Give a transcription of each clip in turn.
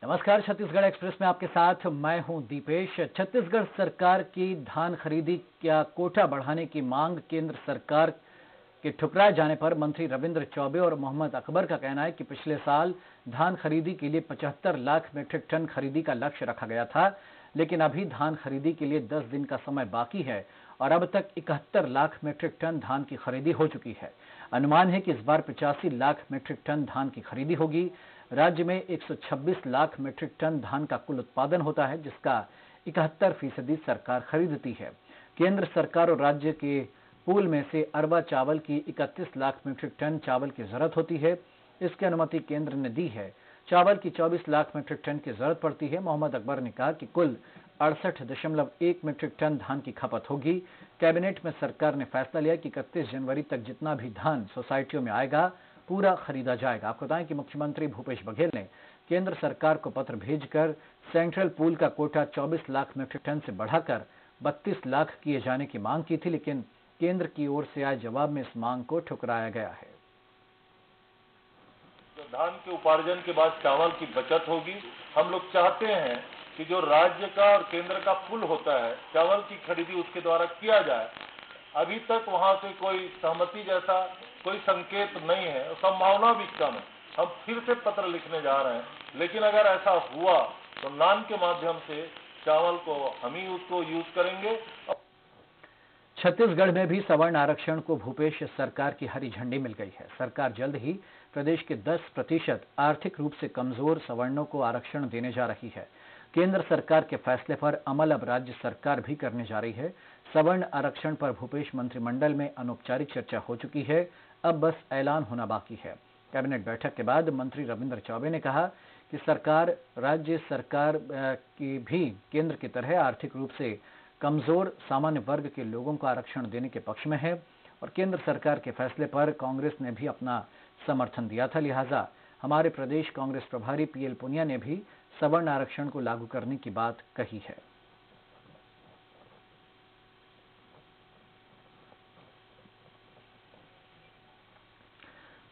नमस्कार। छत्तीसगढ़ एक्सप्रेस में आपके साथ मैं हूं दीपेश। छत्तीसगढ़ सरकार की धान खरीदी का कोटा बढ़ाने की मांग केंद्र सरकार के ठुकराए जाने पर मंत्री रविंद्र चौबे और मोहम्मद अकबर का कहना है कि पिछले साल धान खरीदी के लिए 75 लाख मीट्रिक टन खरीदी का लक्ष्य रखा गया था, लेकिन अभी धान खरीदी के लिए 10 दिन का समय बाकी है और अब तक 71 लाख मीट्रिक टन धान की खरीदी हो चुकी है। अनुमान है कि इस बार 85 लाख मीट्रिक टन धान की खरीदी होगी। राज्य में 126 लाख मीट्रिक टन धान का कुल उत्पादन होता है, जिसका 71% सरकार खरीदती है। केंद्र सरकार और राज्य के पूल में से अरबा चावल की 31 लाख मीट्रिक टन चावल की जरूरत होती है। इसकी अनुमति केंद्र ने दी है। चावल की 24 लाख मीट्रिक टन की जरूरत पड़ती है। मोहम्मद अकबर ने कहा कि कुल 68.1 मीट्रिक टन धान की खपत होगी। कैबिनेट में सरकार ने फैसला लिया कि 31 जनवरी तक जितना भी धान सोसाइटियों में आएगा पूरा खरीदा जाएगा। आपको बताएं कि मुख्यमंत्री भूपेश बघेल ने केंद्र सरकार को पत्र भेजकर सेंट्रल पूल का कोटा 24 लाख मीट्रिक टन से बढ़ाकर 32 लाख किए जाने की मांग की थी, लेकिन केंद्र की ओर से आए जवाब में इस मांग को ठुकराया गया है। धान के उपार्जन के बाद चावल की बचत होगी। हम लोग चाहते हैं कि जो राज्य का और केंद्र का पुल होता है, चावल की खरीदी उसके द्वारा किया जाए। अभी तक वहां से कोई सहमति जैसा कोई संकेत नहीं है, संभावना भी कम है। हम फिर से पत्र लिखने जा रहे हैं, लेकिन अगर ऐसा हुआ तो नान के माध्यम से चावल को हम ही उसको यूज करेंगे। छत्तीसगढ़ में भी सवर्ण आरक्षण को भूपेश सरकार की हरी झंडी मिल गई है। सरकार जल्द ही प्रदेश के 10% आर्थिक रूप से कमजोर सवर्णों को आरक्षण देने जा रही है। केंद्र सरकार के फैसले पर अमल अब राज्य सरकार भी करने जा रही है। सवर्ण आरक्षण पर भूपेश मंत्रिमंडल में अनौपचारिक चर्चा हो चुकी है, अब बस ऐलान होना बाकी है। कैबिनेट बैठक के बाद मंत्री रविंद्र चौबे ने कहा कि सरकार राज्य सरकार की भी केंद्र की तरह आर्थिक रूप से कमजोर सामान्य वर्ग के लोगों को आरक्षण देने के पक्ष में है और केंद्र सरकार के फैसले पर कांग्रेस ने भी अपना समर्थन दिया था। लिहाजा हमारे प्रदेश कांग्रेस प्रभारी पीएल पुनिया ने भी सवर्ण आरक्षण को लागू करने की बात कही है।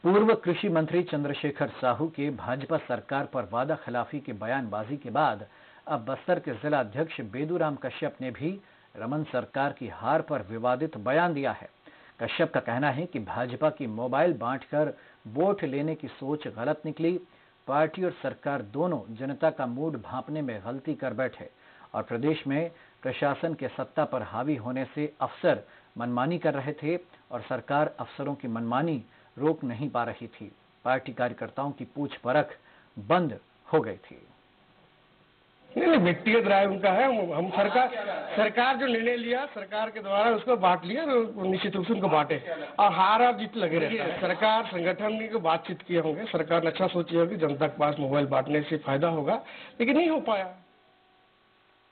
पूर्व कृषि मंत्री चंद्रशेखर साहू के भाजपा सरकार पर वादा खिलाफी के बयानबाजी के बाद अब बस्तर के जिला अध्यक्ष बेदूराम कश्यप ने भी रमन सरकार की हार पर विवादित बयान दिया है। कश्यप का कहना है कि भाजपा की मोबाइल बांटकर वोट लेने की सोच गलत निकली। पार्टी और सरकार दोनों जनता का मूड भांपने में गलती कर बैठे और प्रदेश में प्रशासन के सत्ता पर हावी होने से अफसर मनमानी कर रहे थे और सरकार अफसरों की मनमानी रोक नहीं पा रही थी। पार्टी कार्यकर्ताओं की पूछ परख बंद हो गई थी। नहीं, व्यक्तिगत राय उनका है। हम सरकार जो निर्णय लिया सरकार के द्वारा उसको बांट लिया, तो निश्चित रूप से उनको बांटे और हार और जीत लगे रहता है। सरकार संगठन को बातचीत किए होंगे, सरकार ने अच्छा सोची होगी जनता के पास मोबाइल बांटने से फायदा होगा, लेकिन नहीं हो पाया।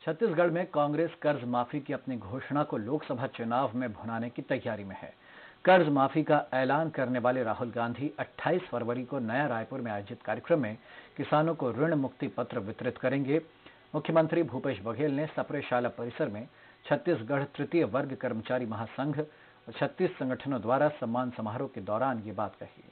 छत्तीसगढ़ में कांग्रेस कर्ज माफी की अपनी घोषणा को लोकसभा चुनाव में भुनाने की तैयारी में है। कर्ज माफी का ऐलान करने वाले राहुल गांधी 28 फरवरी को नया रायपुर में आयोजित कार्यक्रम में किसानों को ऋण मुक्ति पत्र वितरित करेंगे। मुख्यमंत्री भूपेश बघेल ने सप्रे शाला परिसर में छत्तीसगढ़ तृतीय वर्ग कर्मचारी महासंघ और 36 संगठनों द्वारा सम्मान समारोह के दौरान ये बात कही।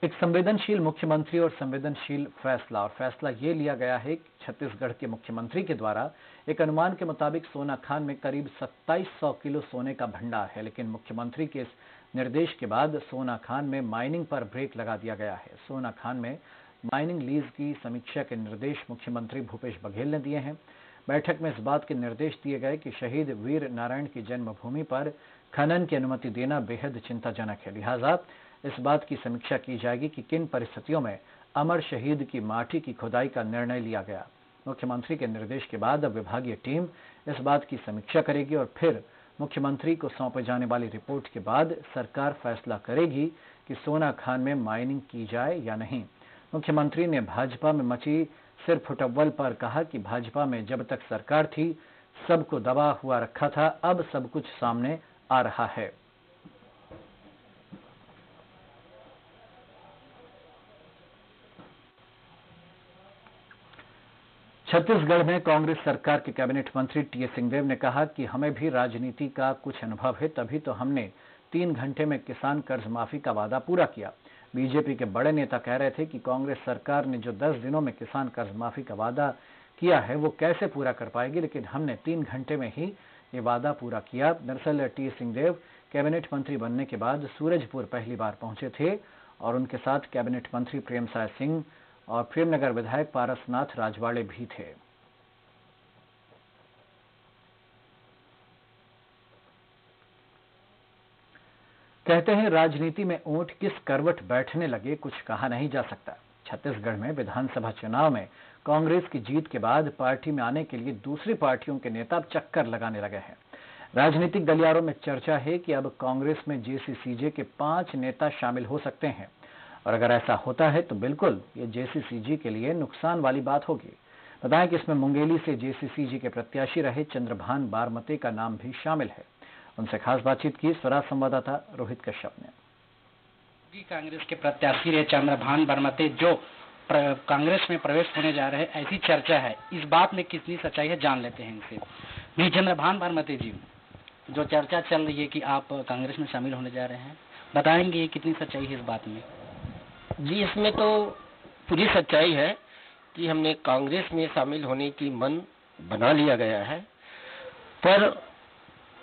एक संवेदनशील मुख्यमंत्री और संवेदनशील फैसला ये लिया गया है कि छत्तीसगढ़ के मुख्यमंत्री के द्वारा एक अनुमान के मुताबिक सोना खान में करीब 2700 किलो सोने का भंडार है, लेकिन मुख्यमंत्री के इस निर्देश के बाद सोना खान में माइनिंग पर ब्रेक लगा दिया गया है। सोना खान में माइनिंग लीज की समीक्षा के निर्देश मुख्यमंत्री भूपेश बघेल ने दिए हैं। बैठक में इस बात के निर्देश दिए गए कि शहीद वीर नारायण की जन्मभूमि पर खनन की अनुमति देना बेहद चिंताजनक है। लिहाजा इस बात की समीक्षा की जाएगी कि किन परिस्थितियों में अमर शहीद की माटी की खुदाई का निर्णय लिया गया। मुख्यमंत्री के निर्देश के बाद अब विभागीय टीम इस बात की समीक्षा करेगी और फिर मुख्यमंत्री को सौंपे जाने वाली रिपोर्ट के बाद सरकार फैसला करेगी कि सोना खान में माइनिंग की जाए या नहीं। मुख्यमंत्री ने भाजपा में मची सिर फुटव्वल पर कहा कि भाजपा में जब तक सरकार थी सबको दबा हुआ रखा था, अब सब कुछ सामने आ रहा है। छत्तीसगढ़ में कांग्रेस सरकार के कैबिनेट मंत्री टीएस सिंहदेव ने कहा कि हमें भी राजनीति का कुछ अनुभव है, तभी तो हमने 3 घंटे में किसान कर्ज माफी का वादा पूरा किया। बीजेपी के बड़े नेता कह रहे थे कि कांग्रेस सरकार ने जो 10 दिनों में किसान कर्ज माफी का वादा किया है वो कैसे पूरा कर पाएगी, लेकिन हमने 3 घंटे में ही ये वादा पूरा किया। दरअसल टी सिंहदेव कैबिनेट मंत्री बनने के बाद सूरजपुर पहली बार पहुंचे थे और उनके साथ कैबिनेट मंत्री प्रेमसाय सिंह और प्रेमनगर विधायक पारसनाथ राजवाड़े भी थे। कहते हैं राजनीति में ऊंट किस करवट बैठने लगे कुछ कहा नहीं जा सकता। छत्तीसगढ़ में विधानसभा चुनाव में कांग्रेस की जीत के बाद पार्टी में आने के लिए दूसरी पार्टियों के नेता अब चक्कर लगाने लगे हैं। राजनीतिक गलियारों में चर्चा है कि अब कांग्रेस में जेसीसीजे के 5 नेता शामिल हो सकते हैं और अगर ऐसा होता है तो बिल्कुल ये जेसीसीजे के लिए नुकसान वाली बात होगी। बताएं कि इसमें मुंगेली से जेसीसीजे के प्रत्याशी रहे चंद्रभान बारमते का नाम भी शामिल है। उनसे खास बातचीत की स्वराज संवाददाता रोहित कश्यप ने। कांग्रेस के प्रत्याशी रहे चंद्रभान बारमते जो कांग्रेस में प्रवेश होने जा रहे हैं, ऐसी चर्चा है। इस बात में कितनी सच्चाई है जान लेते हैं इनसे। भी चंद्रभान बारमते जी, जो चर्चा चल रही है कि आप कांग्रेस में शामिल होने जा रहे हैं, बताएंगे कितनी सच्चाई है इस बात में? जी, इसमें तो पूरी सच्चाई है कि हमने कांग्रेस में शामिल होने की मन बना लिया गया है। पर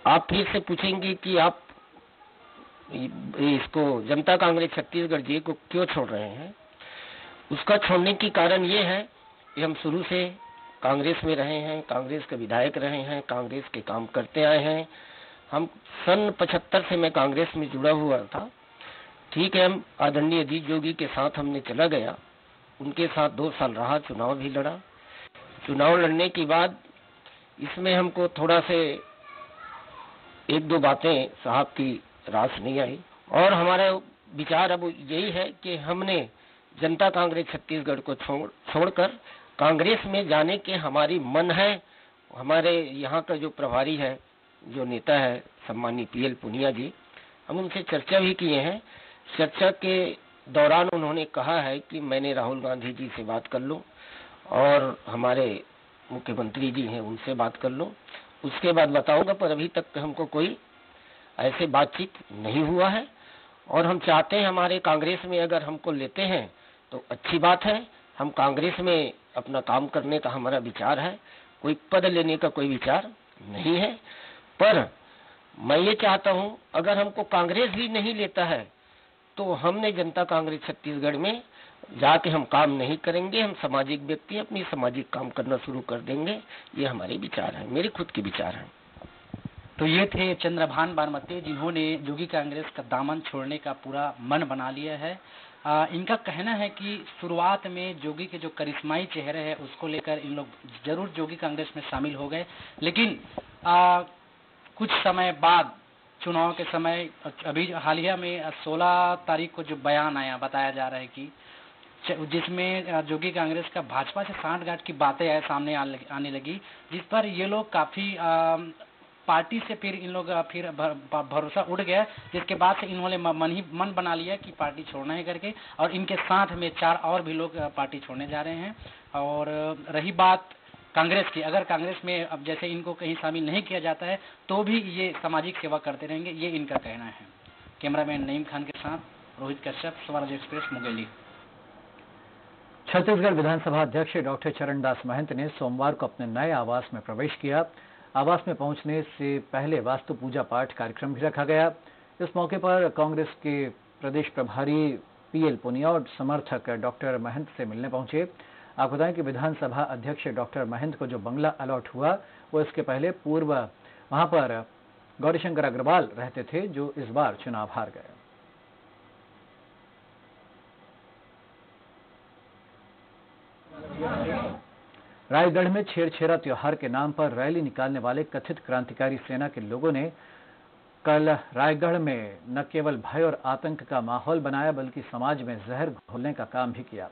आप फिर से पूछेंगे कि आप इसको जनता कांग्रेस छत्तीसगढ़ जी को क्यों छोड़ रहे हैं। उसका छोड़ने की कारण ये है कि हम शुरू से कांग्रेस में रहे हैं, कांग्रेस के विधायक रहे हैं, कांग्रेस के काम करते आए हैं। हम सन 75 से मैं कांग्रेस में जुड़ा हुआ था। ठीक है, हम आदरणीय अजीत जोगी के साथ हमने चला गया, उनके साथ 2 साल रहा, चुनाव भी लड़ा। चुनाव लड़ने के बाद इसमें हमको थोड़ा से 1-2 बातें साहब की रास नहीं आई और हमारा विचार अब यही है कि हमने जनता कांग्रेस छत्तीसगढ़ को छोड़कर कांग्रेस में जाने के हमारी मन है। हमारे यहाँ का जो प्रभारी है, जो नेता है सम्मानीय पीएल पुनिया जी, हम उनसे चर्चा भी किए हैं। चर्चा के दौरान उन्होंने कहा है कि मैंने राहुल गांधी जी से बात कर लूं और हमारे मुख्यमंत्री जी हैं उनसे बात कर लूं, उसके बाद बताऊंगा। पर अभी तक हमको कोई ऐसे बातचीत नहीं हुआ है और हम चाहते हैं हमारे कांग्रेस में अगर हमको लेते हैं तो अच्छी बात है। हम कांग्रेस में अपना काम करने का हमारा विचार है, कोई पद लेने का कोई विचार नहीं है। पर मैं ये चाहता हूं अगर हमको कांग्रेस भी नहीं लेता है तो हमने जनता कांग्रेस छत्तीसगढ़ में जाके हम काम नहीं करेंगे। हम सामाजिक व्यक्ति अपनी सामाजिक काम करना शुरू कर देंगे। ये हमारे विचार है, मेरे खुद के विचार हैं। तो ये थे चंद्रभान बारमते जिन्होंने जोगी कांग्रेस का दामन छोड़ने का पूरा मन बना लिया है। इनका कहना है कि शुरुआत में जोगी के जो करिश्माई चेहरे हैं उसको लेकर इन लोग जरूर जोगी कांग्रेस में शामिल हो गए, लेकिन कुछ समय बाद चुनाव के समय अभी हालिया में 16 तारीख को जो बयान आया, बताया जा रहा है कि जिसमें जोगी कांग्रेस का भाजपा से सांठगांठ की बातें सामने आने लगी, जिस पर ये लोग काफी पार्टी से फिर इन लोग फिर भरोसा उड़ गया, जिसके बाद से इन्होंने मन बना लिया कि पार्टी छोड़ना है करके, और इनके साथ में 4 और भी लोग पार्टी छोड़ने जा रहे हैं। और रही बात कांग्रेस की, अगर कांग्रेस में अब जैसे इनको कहीं शामिल नहीं किया जाता है तो भी ये सामाजिक सेवा करते रहेंगे, ये इनका कहना है। कैमरामैन नईम खान के साथ रोहित कश्यप, स्वराज एक्सप्रेस, मुंगेली। छत्तीसगढ़ विधानसभा अध्यक्ष डॉक्टर चरणदास महंत ने सोमवार को अपने नए आवास में प्रवेश किया। आवास में पहुंचने से पहले वास्तु पूजा पाठ कार्यक्रम भी रखा गया। इस मौके पर कांग्रेस के प्रदेश प्रभारी पीएल पुनिया और समर्थक डॉक्टर महंत से मिलने पहुंचे। आपको बताएं कि विधानसभा अध्यक्ष डॉक्टर महंत को जो बंगला अलॉट हुआ वो इसके पहले पूर्व वहां पर गौरीशंकर अग्रवाल रहते थे, जो इस बार चुनाव हार गए। रायगढ़ में छेरछेरा त्योहार के नाम पर रैली निकालने वाले कथित क्रांतिकारी सेना के लोगों ने कल रायगढ़ में न केवल भय और आतंक का माहौल बनाया बल्कि समाज में जहर घोलने का काम भी किया।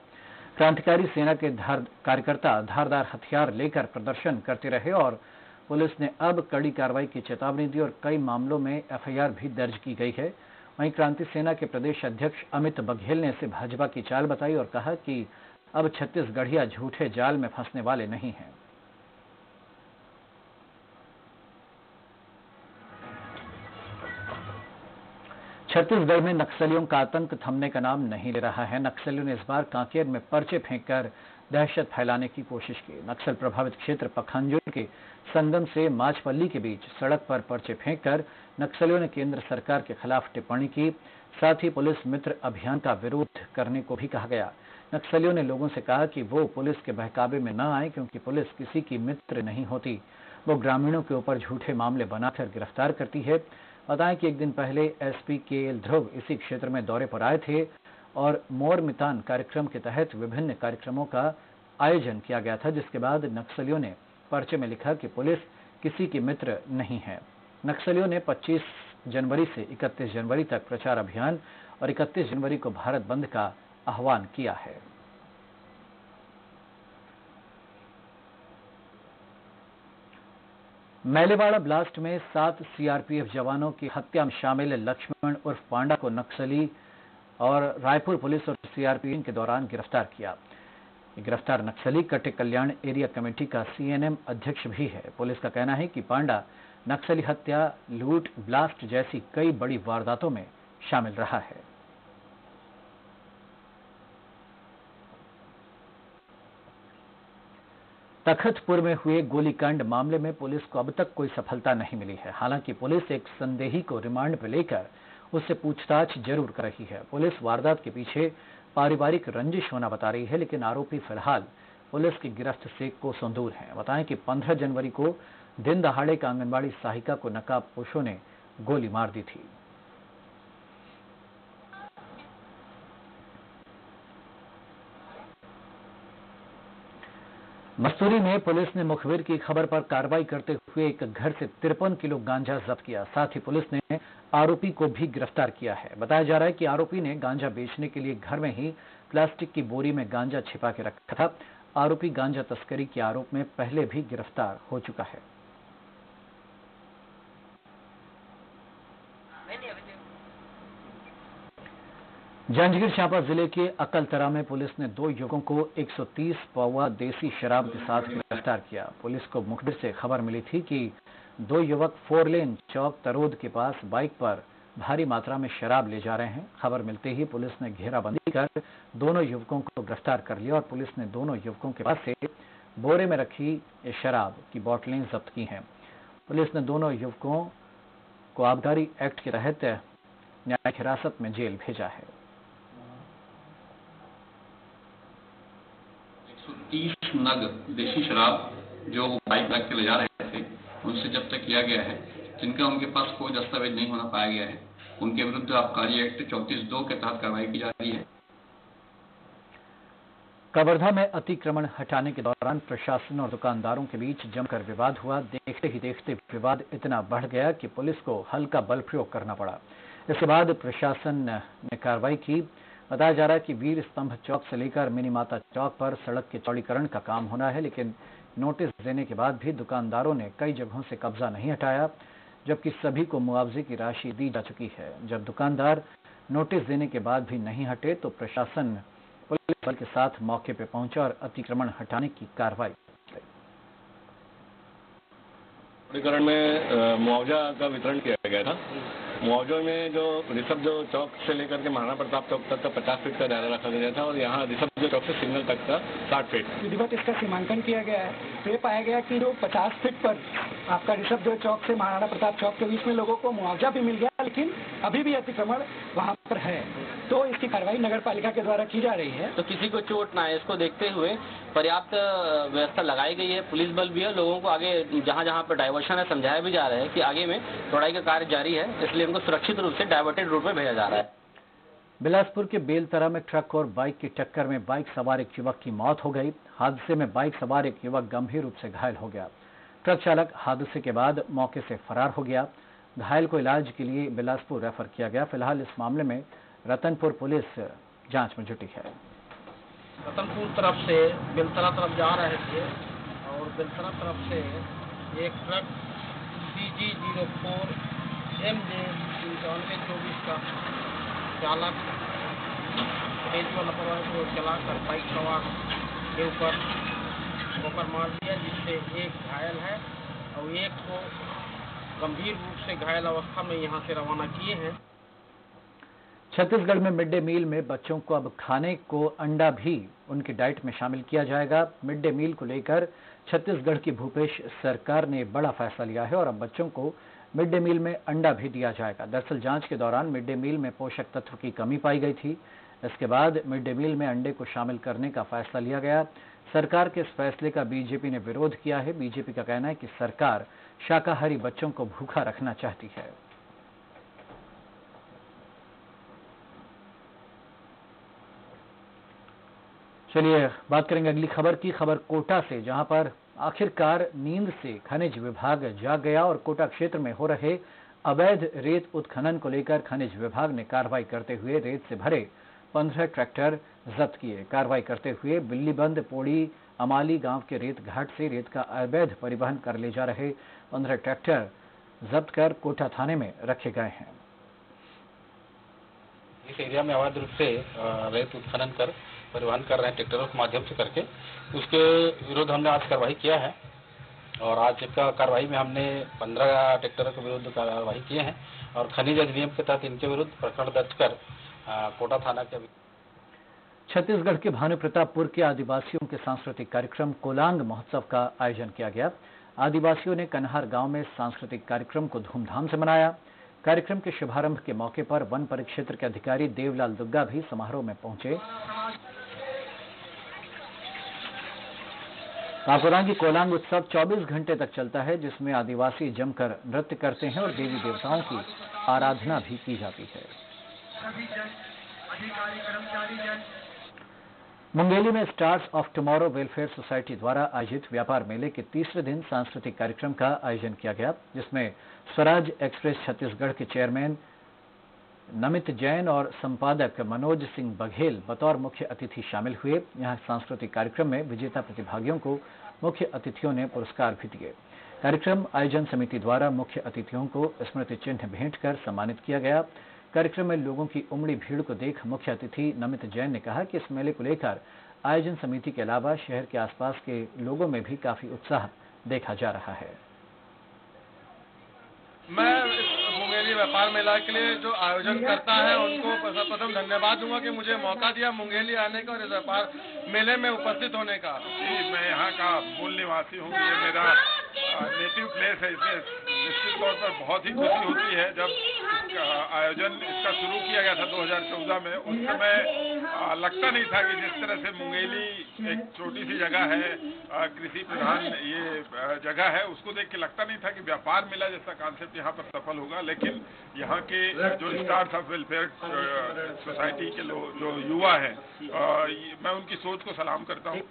क्रांतिकारी सेना के कार्यकर्ता धारदार हथियार लेकर प्रदर्शन करते रहे और पुलिस ने अब कड़ी कार्रवाई की चेतावनी दी और कई मामलों में एफआईआर भी दर्ज की गई है। वहीं क्रांति सेना के प्रदेश अध्यक्ष अमित बघेल ने इसे भाजपा की चाल बताई और कहा कि अब छत्तीसगढ़िया झूठे जाल में फंसने वाले नहीं हैं। छत्तीसगढ़ में नक्सलियों का आतंक थमने का नाम नहीं ले रहा है। नक्सलियों ने इस बार कांकेर में पर्चे फेंककर दहशत फैलाने की कोशिश की। नक्सल प्रभावित क्षेत्र पखांजूर के संगम से माचपल्ली के बीच सड़क पर पर्चे फेंककर नक्सलियों ने केंद्र सरकार के खिलाफ टिप्पणी की। साथ ही पुलिस मित्र अभियान का विरोध करने को भी कहा गया। नक्सलियों ने लोगों से कहा कि वो पुलिस के बहकावे में न आए, क्योंकि पुलिस किसी की मित्र नहीं होती। वो ग्रामीणों के ऊपर झूठे मामले बनाकर गिरफ्तार करती है। बताएं कि एक दिन पहले एसपी के ध्रुव इसी क्षेत्र में दौरे पर आए थे और मोर मितान कार्यक्रम के तहत विभिन्न कार्यक्रमों का आयोजन किया गया था, जिसके बाद नक्सलियों ने पर्चे में लिखा कि पुलिस किसी की मित्र नहीं है। नक्सलियों ने 25 जनवरी से 31 जनवरी तक प्रचार अभियान और 31 जनवरी को भारत बंद का आह्वान किया है। मैलेवाड़ा ब्लास्ट में 7 सीआरपीएफ जवानों की हत्या में शामिल लक्ष्मण उर्फ पांडा को नक्सली और रायपुर पुलिस और सीआरपीएफ के दौरान गिरफ्तार किया। गिरफ्तार नक्सली कटे कल्याण एरिया कमेटी का सीएनएम अध्यक्ष भी है। पुलिस का कहना है कि पांडा नक्सली हत्या, लूट, ब्लास्ट जैसी कई बड़ी वारदातों में शामिल रहा है। तखतपुर में हुए गोलीकांड मामले में पुलिस को अब तक कोई सफलता नहीं मिली है। हालांकि पुलिस एक संदेही को रिमांड पर लेकर उससे पूछताछ जरूर कर रही है। पुलिस वारदात के पीछे पारिवारिक रंजिश होना बता रही है, लेकिन आरोपी फिलहाल पुलिस की गिरफ्त से कोसों दूर हैं। बताएं कि 15 जनवरी को दिन दहाड़े का आंगनबाड़ी सहायिका को नकाबपोशों ने गोली मार दी थी। मस्तूरी में पुलिस ने मुखबिर की खबर पर कार्रवाई करते हुए एक घर से 53 किलो गांजा जब्त किया। साथ ही पुलिस ने आरोपी को भी गिरफ्तार किया है। बताया जा रहा है कि आरोपी ने गांजा बेचने के लिए घर में ही प्लास्टिक की बोरी में गांजा छिपा के रखा था। आरोपी गांजा तस्करी के आरोप में पहले भी गिरफ्तार हो चुका है। जांजगीर चांपा जिले के अकलतरा में पुलिस ने 2 युवकों को 130 पौवा देसी शराब के साथ गिरफ्तार किया। पुलिस को मुखबिर से खबर मिली थी कि 2 युवक 4 लेन चौक तरोद के पास बाइक पर भारी मात्रा में शराब ले जा रहे हैं। खबर मिलते ही पुलिस ने घेराबंदी कर दोनों युवकों को गिरफ्तार कर लिया और पुलिस ने दोनों युवकों के पास से बोरे में रखी शराब की बोतलें जब्त की हैं। पुलिस ने दोनों युवकों को आबकारी एक्ट के तहत न्यायिक हिरासत में जेल भेजा है। 130 नग देशी शराब जो बाइक रख के ले जा रहे थे, उनसे जब्त किया गया है, जिनका उनके पास कोई दस्तावेज नहीं होना पाया गया है। उनके विरुद्ध आबकारी एक्ट 34(2) के तहत कार्रवाई की जा रही है। कवर्धा में अतिक्रमण हटाने के दौरान प्रशासन और दुकानदारों के बीच जमकर विवाद हुआ। देखते ही देखते विवाद इतना बढ़ गया कि पुलिस को हल्का बल प्रयोग करना पड़ा। इसके बाद प्रशासन ने कार्रवाई की। बताया जा रहा है कि वीर स्तंभ चौक से लेकर मिनी माता चौक पर सड़क के चौड़ीकरण का काम होना है, लेकिन नोटिस देने के बाद भी दुकानदारों ने कई जगहों से कब्जा नहीं हटाया, जबकि सभी को मुआवजे की राशि दी जा चुकी है। जब दुकानदार नोटिस देने के बाद भी नहीं हटे तो प्रशासन पुलिस बल के साथ मौके पर पहुंचा और अतिक्रमण हटाने की कार्रवाई की। चौड़ीकरण में मुआवजा का वितरण किया गया था। मुआवजे में जो ऋषभ जो चौक से लेकर के महाराणा प्रताप चौक तक का 50 फीट का दायरा रखा गया था और यहाँ ऋषभ जो चौक से सिग्नल तक का 60 फीट। विधिवत इसका सीमांकन किया गया है, तो ये पाया गया कि जो 50 फीट पर आपका ऋषभ जो चौक से महाराणा प्रताप चौक के बीच में लोगों को मुआवजा भी मिल गया, लेकिन अभी भी अतिक्रमण वहाँ पर है, तो इसकी कार्रवाई नगर पालिका के द्वारा की जा रही है। तो किसी को चोट ना है, इसको देखते हुए पर्याप्त व्यवस्था लगाई गई है। पुलिस बल भी है, लोगों को आगे जहाँ जहाँ पर डायवर्शन है समझाया भी जा रहा है कि आगे में तोड़ाई का कार्य जारी है, इसलिए उनको सुरक्षित रूप से डाइवर्टेड रूट में भेजा जा रहा है। बिलासपुर के बेलतरा में ट्रक और बाइक की टक्कर में बाइक सवार एक युवक की मौत हो गई। हादसे में बाइक सवार एक युवक गंभीर रूप से घायल हो गया। ट्रक चालक हादसे के बाद मौके से फरार हो गया। घायल को इलाज के लिए बिलासपुर रेफर किया गया। फिलहाल इस मामले में रतनपुर पुलिस जांच में जुटी है। रतनपुर तरफ से बेलतरा तरफ जा रहे थे और बेलतरा तरफ से एक ट्रक CG04 MJ 9524 का चालक तेज लापरवाही को चलाकर बाइक सवार के ऊपर ठोकर मार दिया, जिससे एक घायल है और एक को गंभीर रूप से घायल अवस्था में यहाँ से रवाना किए हैं। छत्तीसगढ़ में मिड डे मील में बच्चों को अब खाने को अंडा भी उनकी डाइट में शामिल किया जाएगा। मिड डे मील को लेकर छत्तीसगढ़ की भूपेश सरकार ने बड़ा फैसला लिया है और अब बच्चों को मिड डे मील में अंडा भी दिया जाएगा। दरअसल जांच के दौरान मिड डे मील में पोषक तत्व की कमी पाई गई थी। इसके बाद मिड डे मील में अंडे को शामिल करने का फैसला लिया गया। सरकार के इस फैसले का बीजेपी ने विरोध किया है। बीजेपी का कहना है कि सरकार शाकाहारी बच्चों को भूखा रखना चाहती है। चलिए बात करेंगे अगली खबर की। खबर कोटा से, जहां पर आखिरकार नींद से खनिज विभाग जाग गया और कोटा क्षेत्र में हो रहे अवैध रेत उत्खनन को लेकर खनिज विभाग ने कार्रवाई करते हुए रेत से भरे 15 ट्रैक्टर जब्त किए। कार्रवाई करते हुए बिल्लीबंद पोड़ी अमाली गांव के रेत घाट से रेत का अवैध परिवहन कर ले जा रहे 15 ट्रैक्टर जब्त कर कोटा थाने में रखे गए हैं। इस एरिया में अवैध रूप से रेत उत्खनन कर परिवहन कर रहे हैं ट्रैक्टरों के माध्यम से करके, उसके विरुद्ध हमने आज कार्रवाई किया है और आज का कार्रवाई में हमने 15 ट्रैक्टरों के विरुद्ध कार्रवाई किए हैं और खनिज अधिनियम के तहत इनके विरुद्ध प्रकरण दर्ज कर कोटा थाना के। छत्तीसगढ़ के भानुप्रतापपुर के आदिवासियों के सांस्कृतिक कार्यक्रम कोलांग महोत्सव का आयोजन किया गया। आदिवासियों ने कन्हार गांव में सांस्कृतिक कार्यक्रम को धूमधाम से मनाया। कार्यक्रम के शुभारंभ के मौके पर वन परिक्षेत्र के अधिकारी देवलाल दुग्गा भी समारोह में पहुंचे। काकोरांगी कोलांग उत्सव 24 घंटे तक चलता है, जिसमें आदिवासी जमकर नृत्य करते हैं और देवी देवताओं की आराधना भी की जाती है। मुंगेली में stars of tomorrow welfare society द्वारा आयोजित व्यापार मेले के तीसरे दिन सांस्कृतिक कार्यक्रम का आयोजन किया गया, जिसमें स्वराज एक्सप्रेस छत्तीसगढ़ के चेयरमैन नमित जैन और संपादक मनोज सिंह बघेल बतौर मुख्य अतिथि शामिल हुए। यहां सांस्कृतिक कार्यक्रम में विजेता प्रतिभागियों को मुख्य अतिथियों ने पुरस्कार भी दिए। कार्यक्रम आयोजन समिति द्वारा मुख्य अतिथियों को स्मृति चिन्ह भेंट कर सम्मानित किया गया। कार्यक्रम में लोगों की उमड़ी भीड़ को देख मुख्य अतिथि नमित जैन ने कहा कि इस मेले को लेकर आयोजन समिति के अलावा शहर के आसपास के लोगों में भी काफी उत्साह देखा जा रहा है। मैं मुंगेली व्यापार मेला के लिए जो आयोजन करता है उनको सर्वप्रथम धन्यवाद दूंगा कि मुझे मौका दिया मुंगेली आने का और इस व्यापार मेले में उपस्थित होने का। मैं यहाँ का मूल निवासी हूँ, ये मेरा नेटिव प्लेस है। इसमें निश्चित तौर पर बहुत ही खुशी होती है। जब आयोजन इसका शुरू किया गया था 2014 में, उस समय लगता नहीं था कि जिस तरह से मुंगेली एक छोटी सी जगह है, कृषि प्रधान ये जगह है, उसको देख के लगता नहीं था कि व्यापार मेला जैसा कॉन्सेप्ट यहाँ पर सफल होगा। लेकिन यहाँ के जो स्टार्स ऑफ वेलफेयर सोसाइटी के जो युवा हैं, मैं उनकी सोच को सलाम करता हूँ।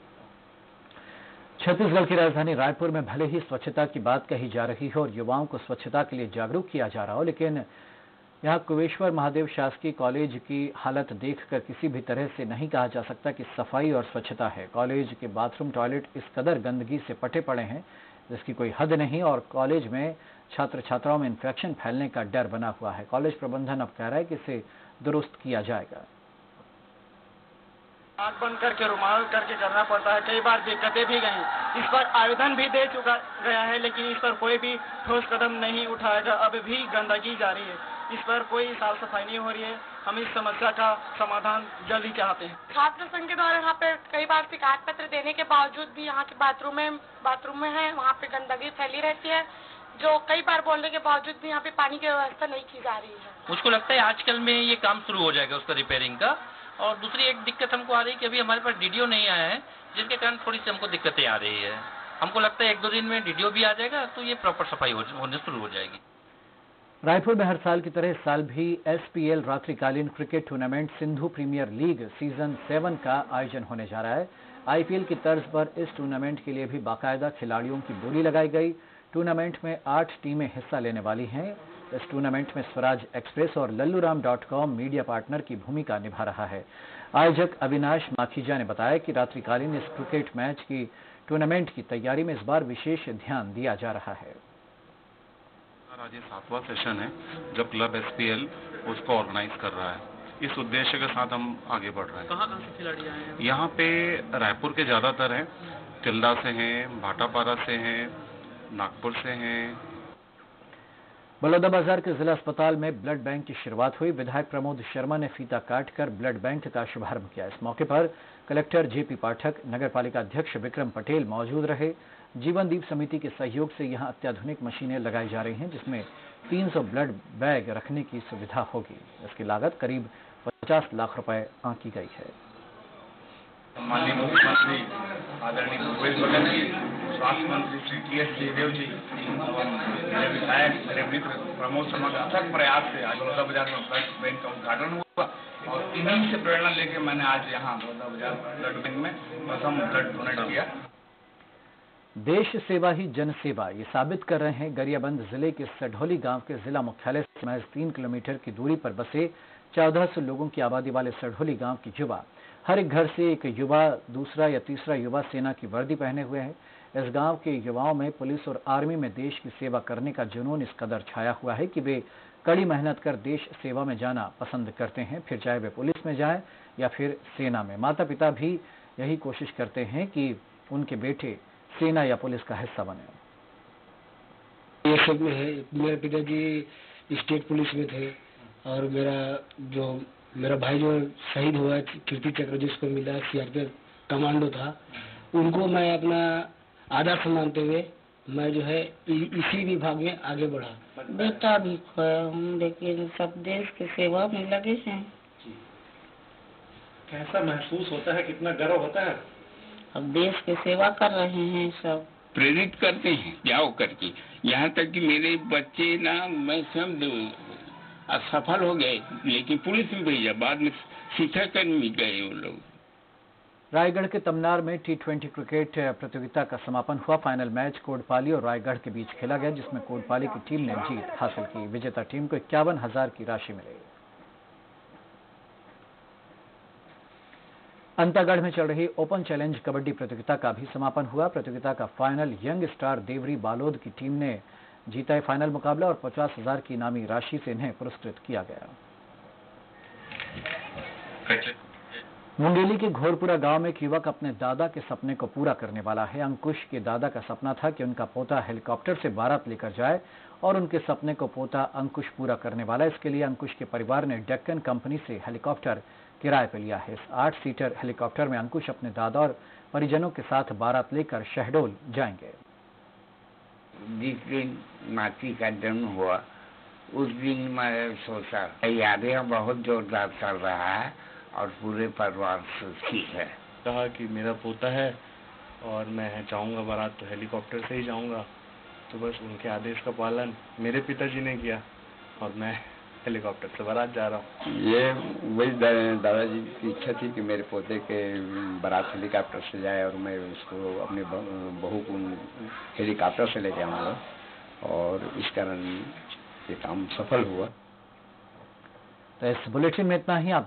छत्तीसगढ़ की राजधानी रायपुर में भले ही स्वच्छता की बात कही जा रही है और युवाओं को स्वच्छता के लिए जागरूक किया जा रहा हो, लेकिन यहाँ कुबेश्वर महादेव शासकीय कॉलेज की हालत देखकर किसी भी तरह से नहीं कहा जा सकता कि सफाई और स्वच्छता है। कॉलेज के बाथरूम टॉयलेट इस कदर गंदगी से पटे पड़े हैं जिसकी कोई हद नहीं और कॉलेज में छात्र छात्राओं में इन्फेक्शन फैलने का डर बना हुआ है। कॉलेज प्रबंधन अब कह रहा है कि इसे दुरुस्त किया जाएगा। आँख बंद करके रुमाल करके करना पड़ता है। कई बार दिक्कतें भी गई। इस पर आवेदन भी दे चुका गया है, लेकिन इस पर कोई भी ठोस कदम नहीं उठाया गया। अब भी गंदगी जारी है, इस पर कोई साफ सफाई नहीं हो रही है। हम इस समस्या का समाधान जल्द ही चाहते हैं। छात्र संघ के द्वारा यहाँ पे कई बार शिकायत पत्र देने के बावजूद भी यहाँ के बाथरूम में है, वहाँ पे गंदगी फैली रहती है, जो कई बार बोलने के बावजूद भी यहाँ पे पानी की व्यवस्था नहीं की जा रही है। मुझको लगता है आजकल में ये काम शुरू हो जाएगा उसका रिपेयरिंग का। और दूसरी एक दिक्कत हमको आ रही है कि अभी हमारे पास डीडीओ नहीं आया है, जिसके कारण थोड़ी सी हमको दिक्कतें आ रही है। हमको लगता है 1-2 दिन में डीडीओ भी आ जाएगा तो ये प्रॉपर सफाई होने शुरू हो जाएगी। रायपुर में हर साल की तरह इस साल भी एसपीएल रात्रिकालीन cricket tournament Sindhu premier league season 7 का आयोजन होने जा रहा है। आईपीएल की तर्ज पर इस टूर्नामेंट के लिए भी बाकायदा खिलाड़ियों की बोली लगाई गई। टूर्नामेंट में 8 टीमें हिस्सा लेने वाली हैं। इस टूर्नामेंट में स्वराज एक्सप्रेस और लल्लूराम.com मीडिया पार्टनर की भूमिका निभा रहा है। आयोजक अविनाश माखीजा ने बताया कि रात्रिकालीन इस क्रिकेट मैच की टूर्नामेंट की तैयारी में इस बार विशेष ध्यान दिया जा रहा है। आज ये 7वां सेशन है जब क्लब एसपीएल उसको ऑर्गेनाइज कर रहा है। इस उद्देश्य के साथ हम आगे बढ़ रहे हैं। कहाँ से खिलाड़ी आए हैं? यहाँ पे रायपुर के ज्यादातर हैं, तिल्दा से हैं, भाटापारा से हैं, नागपुर से हैं। बलौदाबाजार के जिला अस्पताल में ब्लड बैंक की शुरुआत हुई। विधायक प्रमोद शर्मा ने फीता काटकर ब्लड बैंक का शुभारंभ किया। इस मौके पर कलेक्टर जेपी पाठक, नगरपालिका अध्यक्ष विक्रम पटेल मौजूद रहे। जीवन दीप समिति के सहयोग से यहां अत्याधुनिक मशीनें लगाई जा रही हैं, जिसमें 300 ब्लड बैग रखने की सुविधा होगी। इसकी लागत करीब 50 लाख रुपए आंकी गई है। माननीय मुख्यमंत्री आदरणीय भूपेश बघेल जी, स्वास्थ्य मंत्री श्री टी.एस. जयदेव जी एवं मेरे विधायक मेरे मित्र प्रमोद शर्मा के अथक प्रयास से आज बलौदाबाजार में ब्लड बैंक का उद्घाटन हुआ और इन्हीं से प्रेरणा लेकर मैंने आज यहाँ बलौदाबाजार ब्लड बैंक में प्रथम ब्लड डोनेट किया। देश सेवा ही जन सेवा, ये साबित कर रहे हैं गरियाबंद जिले के सढौली गांव के जिला मुख्यालय से महज 3 किलोमीटर की दूरी पर बसे 1400 लोगों की आबादी वाले सढौली गांव की युवा। हर एक घर से एक युवा, दूसरा या तीसरा युवा सेना की वर्दी पहने हुए है। इस गांव के युवाओं में पुलिस और आर्मी में देश की सेवा करने का जुनून इस कदर छाया हुआ है कि वे कड़ी मेहनत कर देश सेवा में जाना पसंद करते हैं, फिर चाहे वे पुलिस में जाएं या फिर सेना में। माता पिता भी यही कोशिश करते हैं कि उनके बेटे सेना या पुलिस का हिस्सा बने। ये सब में है। मेरे पिताजी स्टेट पुलिस में थे और मेरा भाई जो शहीद हुआ कीर्ति चक्र जिसको मिला सीआरपीएफ कमांडो था, उनको मैं अपना आदर्श मानते हुए मैं जो है इसी विभाग में आगे बढ़ा। बेटा भी खोया हूँ, लेकिन सब देश की सेवा में लगे हैं। कैसा महसूस होता है, कितना गर्व होता है? अब देश की सेवा कर रहे हैं सब। प्रेरित करते हैं जाओ करके, यहाँ तक कि मेरे बच्चे ना मैं स्वयं असफल हो गए, लेकिन पुलिस में भेजा, बाद में शिक्षा कर्मी गए वो लोग। रायगढ़ के तमनार में T20 क्रिकेट प्रतियोगिता का समापन हुआ। फाइनल मैच कोटपाली और रायगढ़ के बीच खेला गया, जिसमें कोटपाली की टीम ने जीत हासिल की। विजेता टीम को 51,000 की राशि मिली। अंतागढ़ में चल रही ओपन चैलेंज कबड्डी प्रतियोगिता का भी समापन हुआ। प्रतियोगिता का final young star Deori Balod की टीम ने जीता है फाइनल मुकाबला और 50,000 की इनामी राशि से इन्हें पुरस्कृत किया गया। मुंगेली के घोरपुरा गांव में एक युवक अपने दादा के सपने को पूरा करने वाला है। अंकुश के दादा का सपना था कि उनका पोता हेलीकॉप्टर से बारात लेकर जाए और उनके सपने को पोता अंकुश पूरा करने वाला है। इसके लिए अंकुश के परिवार ने डेक्कन कंपनी से हेलीकॉप्टर किराए पर लिया है। इस 8 सीटर हेलीकॉप्टर में अंकुश अपने दादा और परिजनों के साथ बारात लेकर शहडोल जाएंगे। जिस दिन नाती का जन्म हुआ उस दिन मैं सोचा यादें बहुत जोरदार चल रहा है और पूरे परिवार से ठीक है। कहा कि मेरा पोता है और मैं चाहूँगा बारात तो हेलीकॉप्टर से ही जाऊँगा, तो बस उनके आदेश का पालन मेरे पिताजी ने किया और मैं हेलीकॉप्टर से बारात जा रहा हूँ। ये वही दादाजी की इच्छा थी कि मेरे पोते के बारात हेलीकॉप्टर से जाए और मैं उसको अपने बहू को हेलीकॉप्टर से ले जाऊँगा और इस कारण ये काम सफल हुआ। तो इस बुलेटिन में इतना ही। आप